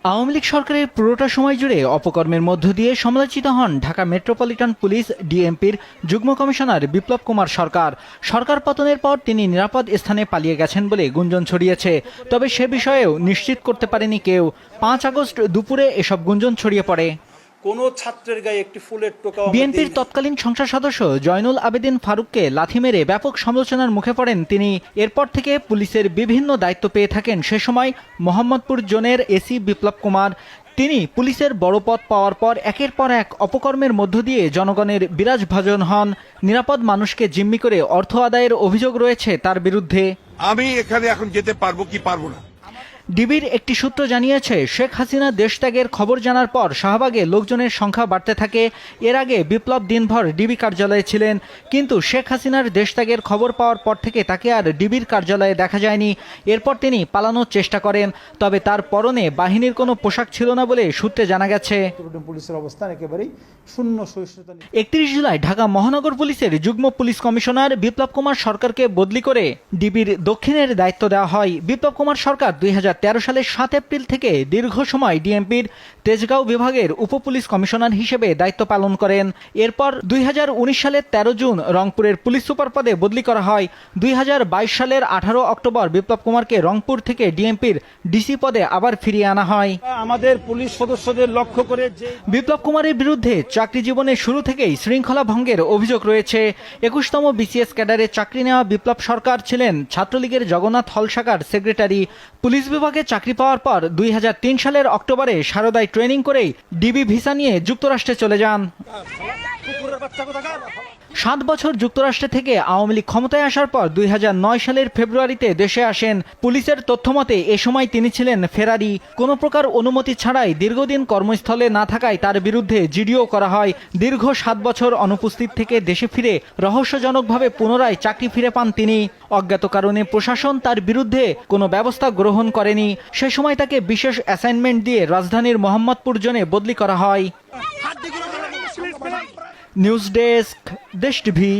আওয়ামী লীগ সরকারের পুরোটা সময় জুড়ে অপকর্মের মধ্য দিয়ে সমালোচিত হন ঢাকা মেট্রোপলিটন পুলিশ ডিএমপির যুগ্ম কমিশনার বিপ্লব কুমার সরকার। সরকার পতনের পর তিনি নিরাপদ স্থানে পালিয়ে গেছেন বলে গুঞ্জন ছড়িয়েছে, তবে সে বিষয়েও নিশ্চিত করতে পারেনি কেউ। ৫ আগস্ট দুপুরে এসব গুঞ্জন ছড়িয়ে পড়ে। কোনো ছাত্রের গায়ে একটি ফুলের টোকা। বিএনপির তৎকালীন সংসদ সদস্য জয়নুল আবেদিন ফারুককে লাথি মেরে ব্যাপক সমালোচনার মুখে পড়েন তিনি। এরপর থেকে পুলিশের বিভিন্ন দায়িত্ব পেয়ে থাকেন সে সময় মোহাম্মদপুর জোনের এসি বিপ্লব কুমার। তিনি পুলিশের বড় পদ পাওয়ার পর একের পর এক অপকর্মের মধ্য দিয়ে জনগণের বিরাজভাজন হন। নিরাপদ মানুষকে জিম্মি করে অর্থ আদায়ের অভিযোগ রয়েছে তার বিরুদ্ধে। আমি এখানে এখন যেতে পারবো কি পারবো না। ডিবির একটি সূত্র জানিয়েছে, শেখ হাসিনা দেশত্যাগের খবর জানার পর শাহবাগে লোকজনের সংখ্যা বাড়তে থাকে। এর আগে বিপ্লব দিনভর ডিবি কার্যালয়ে ছিলেন, কিন্তু শেখ হাসিনার দেশত্যাগের খবর পাওয়ার পর থেকে তাকে আর ডিবির কার্যালয়ে দেখা যায়নি। এরপর তিনি পালানোর চেষ্টা করেন, তবে তার পরনে বাহিনীর কোনো পোশাক ছিল না বলে সূত্রে জানা গেছে। পুলিশের অবস্থান একেবারেই শূন্য সহিষ্ণুতা। ৩১ জুলাই ঢাকা মহানগর পুলিশের যুগ্ম পুলিশ কমিশনার বিপ্লব কুমার সরকারকে বদলি করে ডিবির দক্ষিণের দায়িত্ব দেওয়া হয়। বিপ্লব কুমার সরকার ২০১৩ সালের ৭ এপ্রিল থেকে দীর্ঘ সময় ডিএমপির তেজগাঁও বিভাগের উপপুলিশ কমিশনার হিসেবে দায়িত্ব পালন করেন। এরপর ২০১৯ সালের ১৩ জুন রংপুরের পুলিশ সুপার পদে বদলি করা হয়। ২০২২ সালের ১৮ অক্টোবর বিপ্লব কুমারকে রংপুর থেকে ডিএমপির ডিসি পদে আবার ফিরিয়ে আনা হয়। আমাদের পুলিশ সদস্যদের লক্ষ্য করে যে বিপ্লব কুমারের বিরুদ্ধে চাকরি জীবনের শুরু থেকেই শৃঙ্খলা ভঙ্গের অভিযোগ রয়েছে। ২১তম বিসিএস ক্যাডারে চাকরি নেওয়া বিপ্লব সরকার ছিলেন ছাত্রলীগের জগন্নাথ হল শাখার সেক্রেটারি। পুলিশ বিভাগে চাকরি পাওয়ার পর ২০০৩ সালের অক্টোবরে সারদায় ট্রেনিং করেই ডিবি ভিসা নিয়ে যুক্তরাষ্ট্রে চলে যান। ৭ বছর যুক্তরাষ্ট্রে থেকে আওয়ামী লীগ ক্ষমতায় আসার পর ২০০৯ সালের ফেব্রুয়ারিতে দেশে আসেন। পুলিশের তথ্যমতে এ সময় তিনি ছিলেন ফেরারি। কোনো প্রকার অনুমতি ছাড়াই দীর্ঘদিন কর্মস্থলে না থাকায় তার বিরুদ্ধে জিডিও করা হয়। দীর্ঘ ৭ বছর অনুপস্থিত থেকে দেশে ফিরে রহস্যজনকভাবে পুনরায় চাকরি ফিরে পান তিনি। অজ্ঞাত কারণে প্রশাসন তার বিরুদ্ধে কোনো ব্যবস্থা গ্রহণ করেনি। সে সময় তাকে বিশেষ অ্যাসাইনমেন্ট দিয়ে রাজধানীর মোহাম্মদপুর জোনে বদলি করা হয়। নিউজ ডেস্ক, দেশ টিভি।